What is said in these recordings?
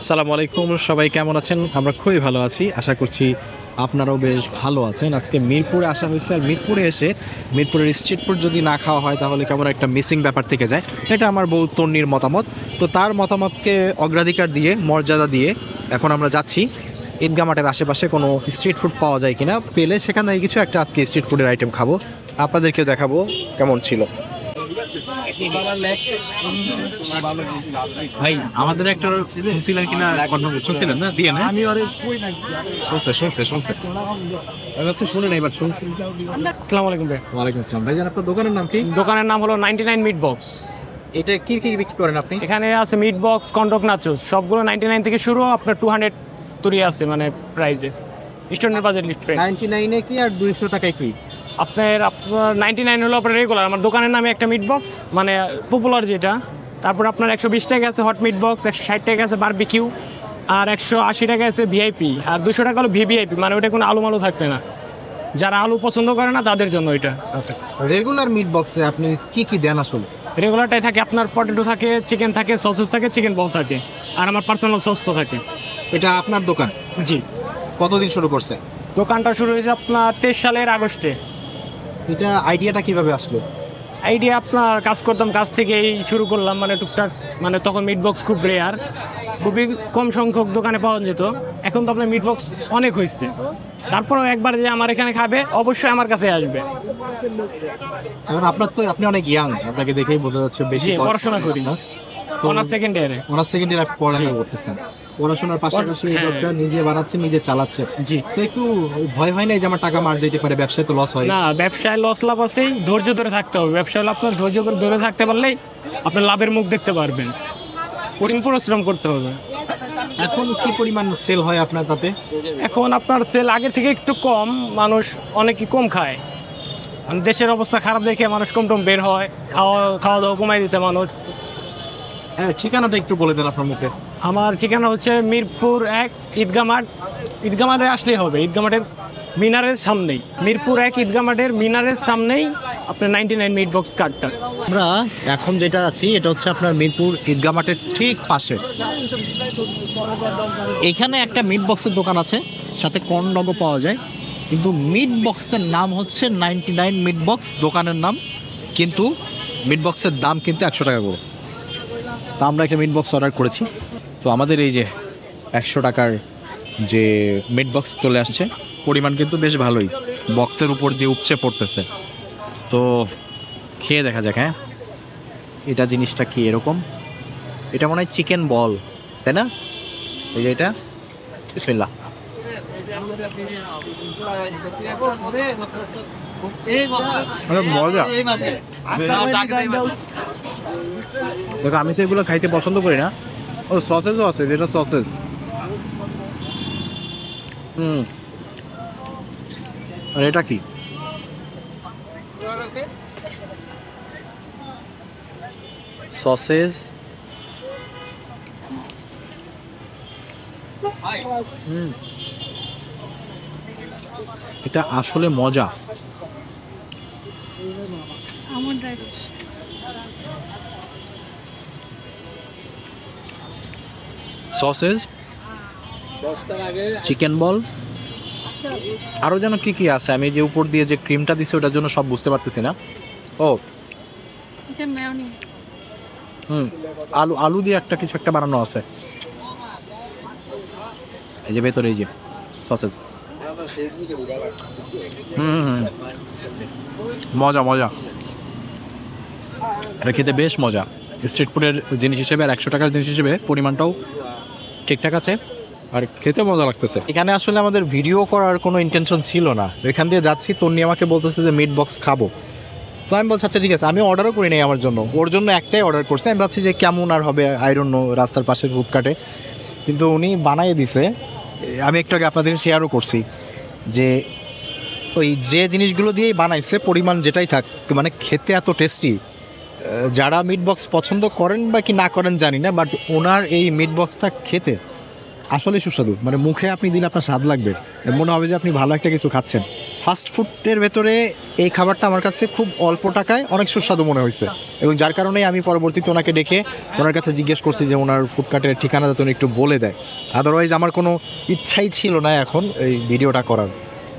আসসালামু আলাইকুম, সবাই কেমন আছেন? আমরা খুবই ভালো আছি, আশা করছি আপনারাও বেশ ভালো আছেন। আজকে মিরপুরে আসা হয়েছে, আর মিরপুরে এসে মিরপুরের স্ট্রিট ফুড যদি না খাওয়া হয় তাহলে কেমন একটা মিসিং ব্যাপার থেকে যায়। এটা আমার বউ তন্নির মতামত। তো তার মতামতকে অগ্রাধিকার দিয়ে, মর্যাদা দিয়ে এখন আমরা যাচ্ছি ঈদগাহ মাঠের আশেপাশে কোনো স্ট্রিট ফুড পাওয়া যায় কিনা। পেলে সেখান থেকে কিছু একটা আজকে স্ট্রিট ফুডের আইটেম খাবো, আপনাদেরকেও দেখাবো কেমন ছিল। ভাই আমাদের একটা শুনছিলেন কিনা, শুনছিলেন না? দিয়ে না, আমি শুনছে শুনে নাই, বাট শুনছি। আসসালামু আলাইকুম ভাই। ওয়ালাইকুম আসসালাম। ভাইজান, আপনার দোকানের নাম কি? দোকানের নাম হলো 99 মিট বক্স। এটা কি কি বিক্রি করেন আপনি? এখানে আছে মিট বক্স, কন্ডক নাচোস, সবগুলো 99 থেকে শুরু, আপনার 200 তুরি আছে মানে প্রাইজে। স্টুডেন্ট বাজেট লিস্ট প্রাইস 99 এ কি আর 200 টাকায় কি? আপনার 99 হলো আপনার রেগুলার। আমার দোকানের নামে একটা মিট বক্স মানে পপুলার যেটা। তারপর আপনার 120 টাকা আছে হট মিট বক্স, 160 টাকা আছে বারবিকিউ, আর 180 টাকা আছে ভিআইপি, আর 200 টাকা হলো ভিভিআইপি, মানে ওটা কোনো আলু মালু থাকবে না। যারা আলু পছন্দ করে না তাদের জন্য এটা। আচ্ছা, রেগুলার মিট বক্সে আপনি কি কি দেন আসলে? রেগুলারটাই থাকে আপনার পটেটো থাকে, চিকেন থাকে, সসেস থাকে, চিকেন বল থাকে, আর আমার পার্সোনাল সস তো থাকে। এটা আপনার দোকান? জি। কতদিন শুরু করছে? দোকানটা শুরু হয়েছে আপনার 23 সালের আগস্টে। এটা আইডিয়াটা কিভাবে আসলো? আইডিয়া আপনার কাজ করতাম, কাজ থেকেই শুরু করলাম, মানে টুকটাক, মানে তখন মিট বক্স খুব রেয়ার, খুবই কম সংখ্যক দোকানে পাওয়া যেত। এখন তো আপনার মিট বক্স অনেক হয়েছে। তারপরেও একবার যে আমার এখানে খাবে অবশ্যই আমার কাছে আসবে। এখন আপনি অনেক ইয়াং, আপনাকে দেখেই বোঝা যাচ্ছে বেশি পড়াশোনা করি না, অনার্স সেকেন্ড ইয়ারে। অনার্স সেকেন্ড ইয়ারে পড়াশোনা করতেছেন, পড়াশোনার পাশাপাশি এই জবটা নিজে বানাচ্ছেন, নিজে চালাচ্ছেন। জি। তো একটু ভয় হয় না যে আমার টাকা মার যেতে পারে, ব্যবসায় তো লস হয়? না, ব্যবসায় লস লাভ আছেই, ধৈর্য ধরে থাকতে হবে। ব্যবসায় লাভ ধৈর্য ধরে থাকতে পারলেই আপনার লাভের মুখ দেখতে পারবেন। কঠিন পরিশ্রম করতে হবে। এখন কি পরিমাণ সেল হয় আপনার তাতে? এখন আপনার সেল আগের থেকে একটু কম, মানুষ অনেকই কম খায়। মানে দেশের অবস্থা খারাপ দেখে মানুষ কম বের হয়, খাওয়া দাওয়া কমাই দিচ্ছে মানুষ। হ্যাঁ, ঠিকানাটা একটু বলে দেন আপনার মুখে। আমার ঠিকানা হচ্ছে মিরপুর 1 ঈদগাহ মাঠ। ঈদগাহ মাঠে আসলেই হবে, ঈদগাহ মাঠের মিনারের সামনেই। মিরপুর 1 ঈদগাহ মাঠের মিনারের সামনেই আপনার 99 মিট বক্স কার্ডটা। আমরা এখন যেটা আছি এটা হচ্ছে আপনার মিরপুর ঈদগাহ মাঠের ঠিক পাশে। এখানে একটা মিট বক্সের দোকান আছে, সাথে কর্ন ডগও পাওয়া যায়, কিন্তু মিট বক্সটার নাম হচ্ছে 99 মিট বক্স দোকানের নাম, কিন্তু মিট বক্সের দাম কিন্তু 100 টাকা করে। তা আমরা একটা মিট বক্স অর্ডার করেছি। তো আমাদের এই যে 100 টাকার যে মিট বক্স চলে আসছে, পরিমাণ কিন্তু বেশ ভালোই, বক্সের উপর দিয়ে উপচে পড়তেছে। তো খেয়ে দেখা যাক। হ্যাঁ, এটা জিনিসটা কি এরকম? এটা মনে হয় চিকেন বল, তাই না? এই যে এটা, বিসমিল্লাহ। মজা। দেখো, আমি তো এগুলো খাইতে পছন্দ করি না। ও, সসেজও আছে, যেটা সসেজ। আর এটা কি? সসেজ। এটা আসলে মজা। সসেজ, চিকেন বল, আরও যেন কি কি আছে, আমি যে উপর দিয়ে যে ক্রিমটা দিছি ওটার জন্য সব বুঝতে পারতেছি না। ও আলু আলু দিয়ে একটা কিছু একটা বানানো আছে। এই যে ভেতরে এই যে সসেজ। মজা মজা, এটা খেতে বেশ মজা। স্ট্রিট ফুডের জিনিস হিসেবে আর 100 টাকার জিনিস হিসেবে পরিমাণটাও ঠিকঠাক আছে, আর খেতে মজা লাগতেছে। এখানে আসলে আমাদের ভিডিও করার কোনো ইন্টেনশন ছিল না। এখান দিয়ে যাচ্ছি, তন্নি আমাকে বলতেছে যে মিট বক্স খাবো। তো আমি বলছি আচ্ছা ঠিক আছে, আমি অর্ডারও করি নাই আমার জন্য, ওর জন্য একটাই অর্ডার করছি। আমি ভাবছি যে কেমন আর হবে, আই ডোন্ট নো, রাস্তার পাশের ফুডকার্টে। কিন্তু উনি বানিয়ে দিছে। আমি একটু আগে আপনাদের শেয়ারও করছি যে ওই যে জিনিসগুলো দিয়েই বানাইছে, পরিমাণ যেটাই থাক, মানে খেতে এত টেস্টি। যারা মিট বক্স পছন্দ করেন বা কি না করেন জানি না, বাট ওনার এই মিট বক্সটা খেতে আসলে সুস্বাদু। মানে মুখে আপনি দিলে আপনার স্বাদ লাগবে, মনে হবে যে আপনি ভালো একটা কিছু খাচ্ছেন। ফাস্ট ফুডের ভেতরে এই খাবারটা আমার কাছে খুব অল্প টাকায় অনেক সুস্বাদু মনে হয়েছে, এবং যার কারণে আমি পরবর্তীতে ওনাকে ডেকে ওনার কাছে জিজ্ঞেস করছি যে ওনার ফুডকার্টের ঠিকানা যাতে উনি একটু বলে দেয়। আদারওয়াইজ আমার কোনো ইচ্ছাই ছিল না এখন এই ভিডিওটা করার,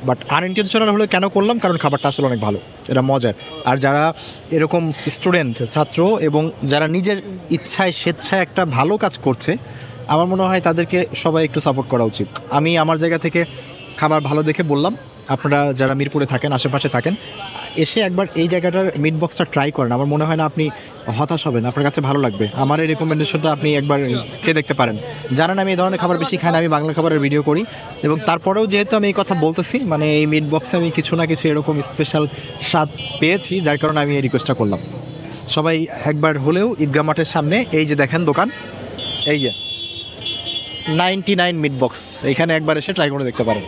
বাট আনইনটেনশনাল হলে কেন করলাম, কারণ খাবারটা আসলে অনেক ভালো, এটা মজার। আর যারা এরকম স্টুডেন্ট ছাত্র এবং যারা নিজের ইচ্ছায় স্বেচ্ছায় একটা ভালো কাজ করছে, আমার মনে হয় তাদেরকে সবাই একটু সাপোর্ট করা উচিত। আমি আমার জায়গা থেকে খাবার ভালো দেখে বললাম, আপনারা যারা মিরপুরে থাকেন, আশেপাশে থাকেন, এসে একবার এই জায়গাটার মিট বক্সটা ট্রাই করেন। আমার মনে হয় না আপনি হতাশ হবেন, আপনার কাছে ভালো লাগবে। আমার এই রেকমেন্ডেশনটা আপনি একবার খেয়ে দেখতে পারেন। জানেন আমি এই ধরনের খাবার বেশি খাই না, আমি বাংলা খাবারের ভিডিও করি, এবং তারপরেও যেহেতু আমি এই কথা বলতেছি, মানে এই মিট বক্সে আমি কিছু না কিছু এরকম স্পেশাল স্বাদ পেয়েছি, যার কারণে আমি এই রিকোয়েস্টটা করলাম। সবাই একবার হলেও ঈদগাহ মাঠের সামনে এই যে দেখেন দোকান, এই যে 99 মিট বক্স, এখানে একবার এসে ট্রাই করে দেখতে পারেন।